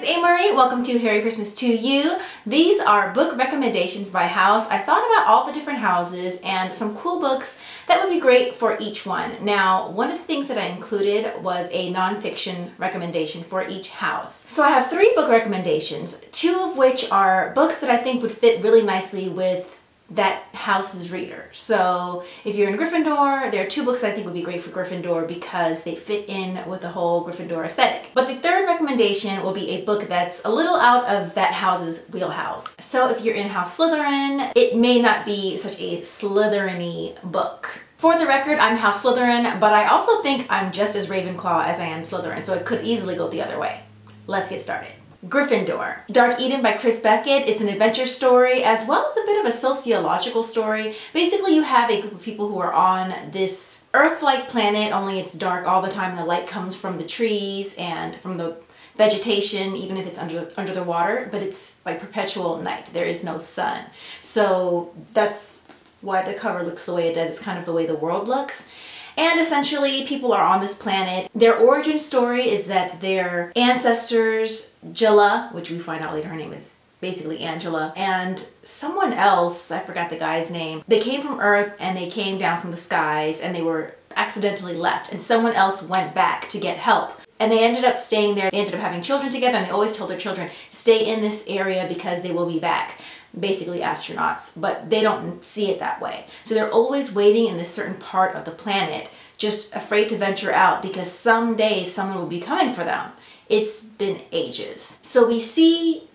BooksBeautyAmeriie. Welcome to Merry Christmas to You. These are book recommendations by house. I thought about all the different houses and some cool books that would be great for each one. Now, one of the things that I included was a nonfiction recommendation for each house. So I have 3 book recommendations, 2 of which are books that I think would fit really nicely with that house's reader. So if you're in Gryffindor, there are 2 books that I think would be great for Gryffindor because they fit in with the whole Gryffindor aesthetic. But the 3rd recommendation will be a book that's a little out of that house's wheelhouse. So if you're in House Slytherin, it may not be such a Slytherin-y book. For the record, I'm House Slytherin, but I also think I'm just as Ravenclaw as I am Slytherin, so it could easily go the other way. Let's get started. Gryffindor. Dark Eden by Chris Beckett. It's an adventure story as well as a bit of a sociological story. Basically, you have a group of people who are on this Earth-like planet, only it's dark all the time and the light comes from the trees and from the vegetation, even if it's under the water, but it's like perpetual night. There is no sun. So that's why the cover looks the way it does. It's kind of the way the world looks. And essentially, people are on this planet. Their origin story is that their ancestors, Jilla, which we find out later her name is basically Angela, and someone else, I forgot the guy's name, they came from Earth and they came down from the skies and they were accidentally left, and someone else went back to get help. And they ended up staying there. They ended up having children together, and they always told their children, stay in this area because they will be back. Basically astronauts, but they don't see it that way. So they're always waiting in this certain part of the planet, just afraid to venture out because someday someone will be coming for them. It's been ages. So we see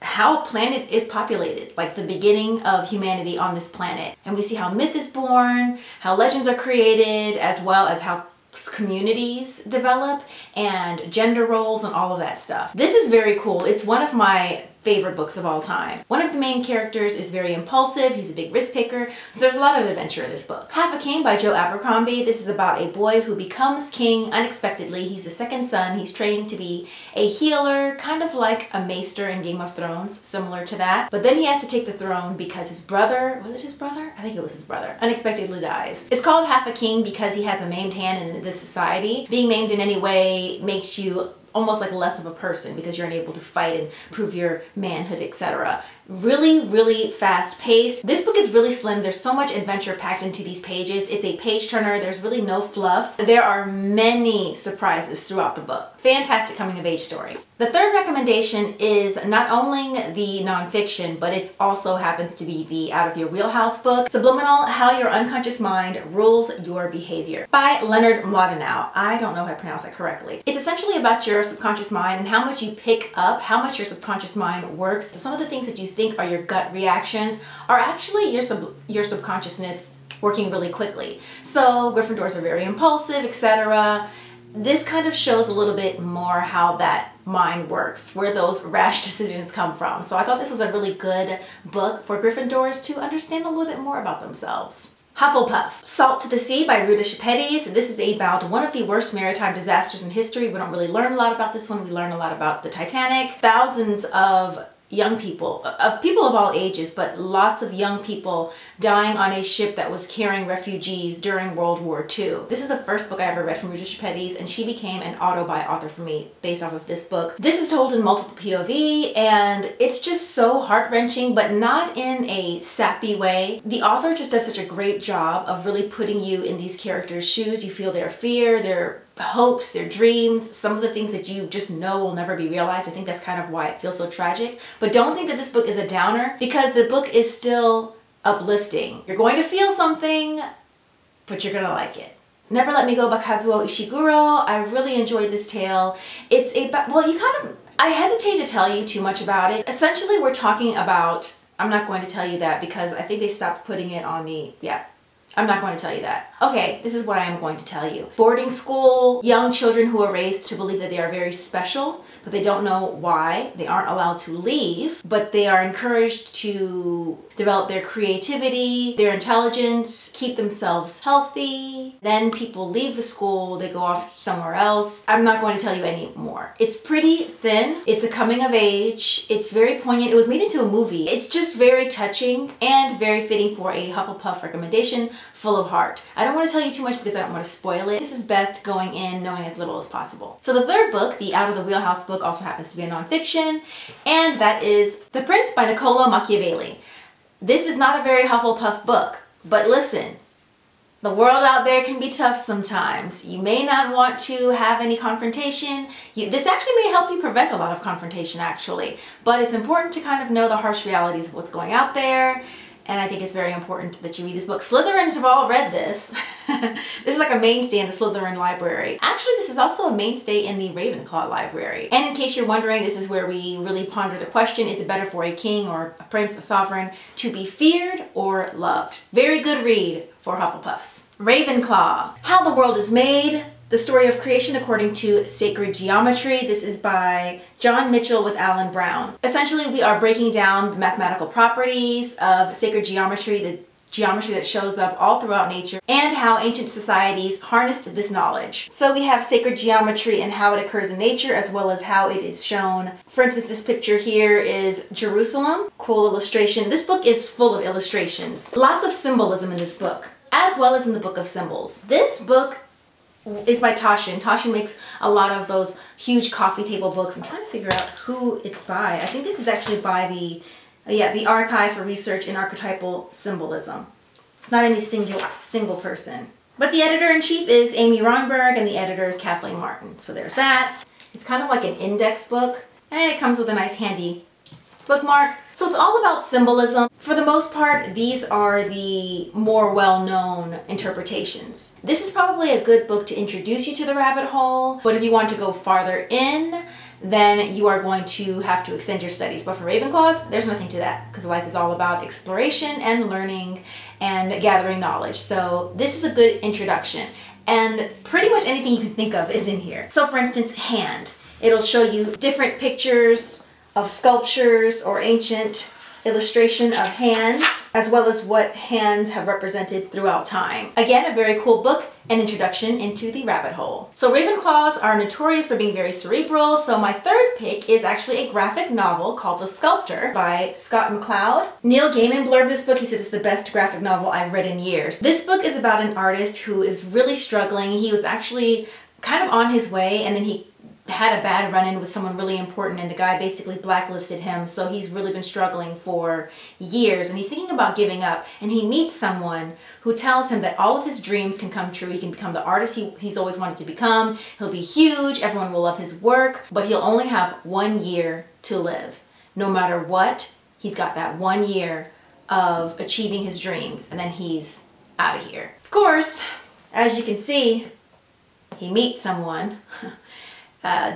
how a planet is populated, like the beginning of humanity on this planet. And we see how myth is born, how legends are created, as well as how communities develop and gender roles and all of that stuff. This is very cool. It's one of my favorite books of all time. One of the main characters is very impulsive. He's a big risk taker. So there's a lot of adventure in this book. Half a King by Joe Abercrombie. This is about a boy who becomes king unexpectedly. He's the 2nd son. He's trained to be a healer, kind of like a maester in Game of Thrones, similar to that. But then he has to take the throne because his brother, was it his brother? I think it was his brother, unexpectedly dies. It's called Half a King because he has a maimed hand in this society. Being maimed in any way makes you almost like less of a person because you're unable to fight and prove your manhood, etc. Really, really fast paced. This book is really slim. There's so much adventure packed into these pages. It's a page turner. There's really no fluff. There are many surprises throughout the book. Fantastic coming of age story. The 3rd recommendation is not only the nonfiction, but it also happens to be the out of your wheelhouse book, Subliminal: How Your Unconscious Mind Rules Your Behavior by Leonard Mlodinow. I don't know if I pronounced that correctly. It's essentially about your subconscious mind and how much you pick up, how much your subconscious mind works. So some of the things that you think are your gut reactions are actually your subconsciousness working really quickly. So Gryffindors are very impulsive, etc. This kind of shows a little bit more how that mind works, where those rash decisions come from. So I thought this was a really good book for Gryffindors to understand a little bit more about themselves. Hufflepuff. Salt to the Sea by Ruta Sepetys. This is about one of the worst maritime disasters in history. We don't really learn a lot about this one. We learn a lot about the Titanic. Thousands of young people of all ages, but lots of young people dying on a ship that was carrying refugees during World War II. This is the first book I ever read from Ruta Sepetys, and she became an auto-buy author for me based off of this book. This is told in multiple POV, and it's just so heart-wrenching, but not in a sappy way. The author just does such a great job of really putting you in these characters' shoes. You feel their fear, their hopes, their dreams, some of the things that you just know will never be realized. I think that's kind of why it feels so tragic. But don't think that this book is a downer because the book is still uplifting. You're going to feel something, but you're gonna like it. Never Let Me Go by Kazuo Ishiguro. I really enjoyed this tale. It's about, well, I hesitate to tell you too much about it. Essentially, we're talking about, I'm not going to tell you that because I think they stopped putting it on the, I'm not going to tell you that. Okay, this is what I am going to tell you. Boarding school, young children who are raised to believe that they are very special, but they don't know why. They aren't allowed to leave, but they are encouraged to develop their creativity, their intelligence, keep themselves healthy. Then people leave the school, they go off somewhere else. I'm not going to tell you any more. It's pretty thin. It's a coming of age. It's very poignant. It was made into a movie. It's just very touching and very fitting for a Hufflepuff recommendation. full of heart. I don't want to tell you too much because I don't want to spoil it. This is best going in knowing as little as possible. So the third book, the Out of the Wheelhouse book, also happens to be a nonfiction, and that is The Prince by Niccolo Machiavelli. This is not a very Hufflepuff book, but listen, the world out there can be tough sometimes. You may not want to have any confrontation. This actually may help you prevent a lot of confrontation, actually. But it's important to kind of know the harsh realities of what's going out there. And I think it's very important that you read this book. Slytherins have all read this. This is like a mainstay in the Slytherin library. Actually, this is also a mainstay in the Ravenclaw library. And in case you're wondering, this is where we really ponder the question, is it better for a king or a prince, a sovereign, to be feared or loved? Very good read for Hufflepuffs. Ravenclaw. How the World is Made. The Story of Creation According to Sacred Geometry. This is by John Mitchell with Alan Brown. Essentially, we are breaking down the mathematical properties of sacred geometry, the geometry that shows up all throughout nature, and how ancient societies harnessed this knowledge. So we have sacred geometry and how it occurs in nature, as well as how it is shown. For instance, this picture here is Jerusalem. Cool illustration. This book is full of illustrations. Lots of symbolism in this book, as well as in the Book of Symbols. This book is by Taschen. Taschen makes a lot of those huge coffee table books. I'm trying to figure out who it's by. I think this is actually by the Archive for Research in Archetypal Symbolism. It's not any single person. But the editor-in-chief is Amy Ronberg and the editor is Kathleen Martin. So there's that. It's kind of like an index book and it comes with a nice handy bookmark. So it's all about symbolism. For the most part, these are the more well-known interpretations. This is probably a good book to introduce you to the rabbit hole, but if you want to go farther in, then you are going to have to extend your studies. But for Ravenclaws, there's nothing to that because life is all about exploration and learning and gathering knowledge. So this is a good introduction. And pretty much anything you can think of is in here. So for instance, hand. It'll show you different pictures of sculptures or ancient illustration of hands, as well as what hands have represented throughout time. Again, a very cool book, an introduction into the rabbit hole. So Ravenclaws are notorious for being very cerebral, so my third pick is actually a graphic novel called The Sculptor by Scott McCloud. Neil Gaiman blurbed this book. He said it's the best graphic novel I've read in years. This book is about an artist who is really struggling. He was actually kind of on his way, and then he had a bad run-in with someone really important and the guy basically blacklisted him, so he's really been struggling for years and he's thinking about giving up, and he meets someone who tells him that all of his dreams can come true. He can become the artist he's always wanted to become. He'll be huge, everyone will love his work, but he'll only have 1 year to live. No matter what, he's got that 1 year of achieving his dreams and then he's out of here. Of course, as you can see, he meets someone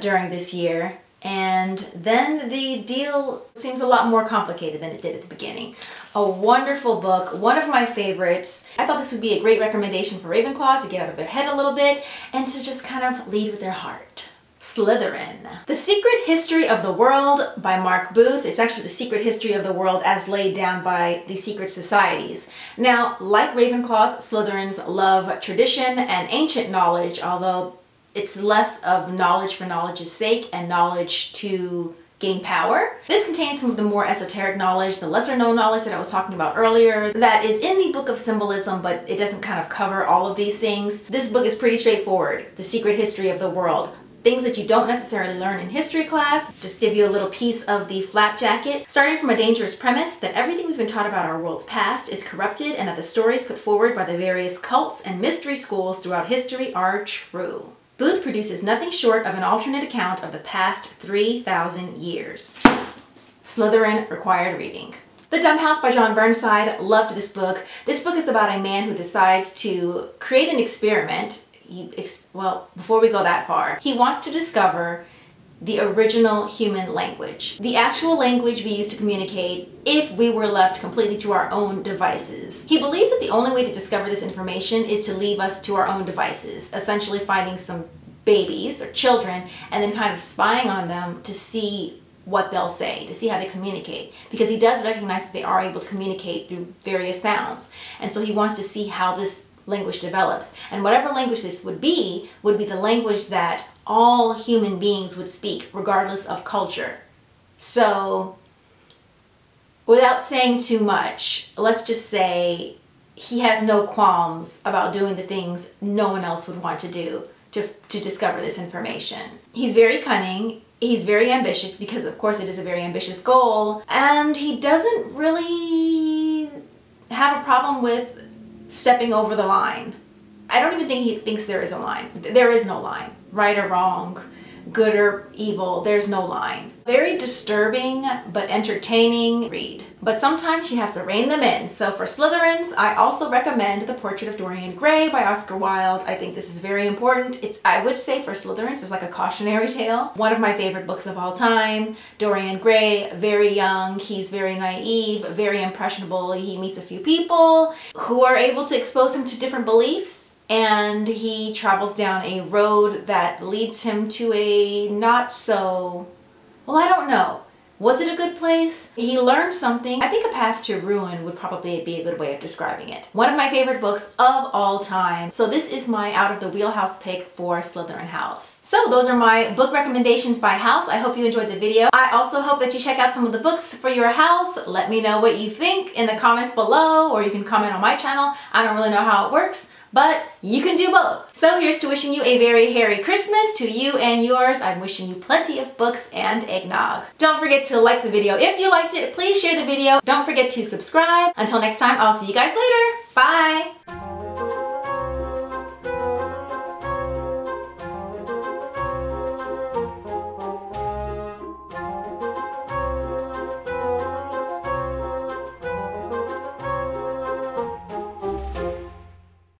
during this year, and then the deal seems a lot more complicated than it did at the beginning. A wonderful book, one of my favorites. I thought this would be a great recommendation for Ravenclaws to get out of their head a little bit and to just kind of lead with their heart. Slytherin. The Secret History of the World by Mark Booth. It's actually The Secret History of the World as laid down by the secret societies. Now, like Ravenclaws, Slytherins love tradition and ancient knowledge, although it's less of knowledge for knowledge's sake and knowledge to gain power. This contains some of the more esoteric knowledge, the lesser known knowledge that I was talking about earlier, that is in the Book of Symbolism, but it doesn't kind of cover all of these things. This book is pretty straightforward. The Secret History of the World. Things that you don't necessarily learn in history class, just give you a little piece of the flak jacket, starting from a dangerous premise that everything we've been taught about our world's past is corrupted and that the stories put forward by the various cults and mystery schools throughout history are true. Booth produces nothing short of an alternate account of the past 3,000 years. Slytherin required reading. The Dumb House by John Burnside. Loved this book. This book is about a man who decides to create an experiment. Well, before we go that far, he wants to discover the original human language. The actual language we use to communicate if we were left completely to our own devices. He believes that the only way to discover this information is to leave us to our own devices, essentially finding some babies or children and then kind of spying on them to see what they'll say, to see how they communicate. Because he does recognize that they are able to communicate through various sounds. And so he wants to see how this language develops. And whatever language this would be the language that all human beings would speak, regardless of culture. So, without saying too much, let's just say he has no qualms about doing the things no one else would want to do to discover this information. He's very cunning. He's very ambitious because, of course, it is a very ambitious goal. And he doesn't really have a problem with stepping over the line. I don't even think he thinks there is a line. There is no line. Right or wrong, good or evil, there's no line. Very disturbing but entertaining read. But sometimes you have to rein them in. So for Slytherins, I also recommend The Portrait of Dorian Gray by Oscar Wilde. I think this is very important. I would say for Slytherins, it's like a cautionary tale. One of my favorite books of all time. Dorian Gray, very young, he's very naive, very impressionable. He meets a few people who are able to expose him to different beliefs. And he travels down a road that leads him to a not so, well, I don't know. Was it a good place? He learned something. I think A Path to Ruin would probably be a good way of describing it. One of my favorite books of all time. So this is my out of the wheelhouse pick for Slytherin House. So those are my book recommendations by house. I hope you enjoyed the video. I also hope that you check out some of the books for your house. Let me know what you think in the comments below, or you can comment on my channel. I don't really know how it works, but you can do both. So here's to wishing you a very Merry Christmas to you and yours. I'm wishing you plenty of books and eggnog. Don't forget to like the video if you liked it. Please share the video. Don't forget to subscribe. Until next time, I'll see you guys later. Bye.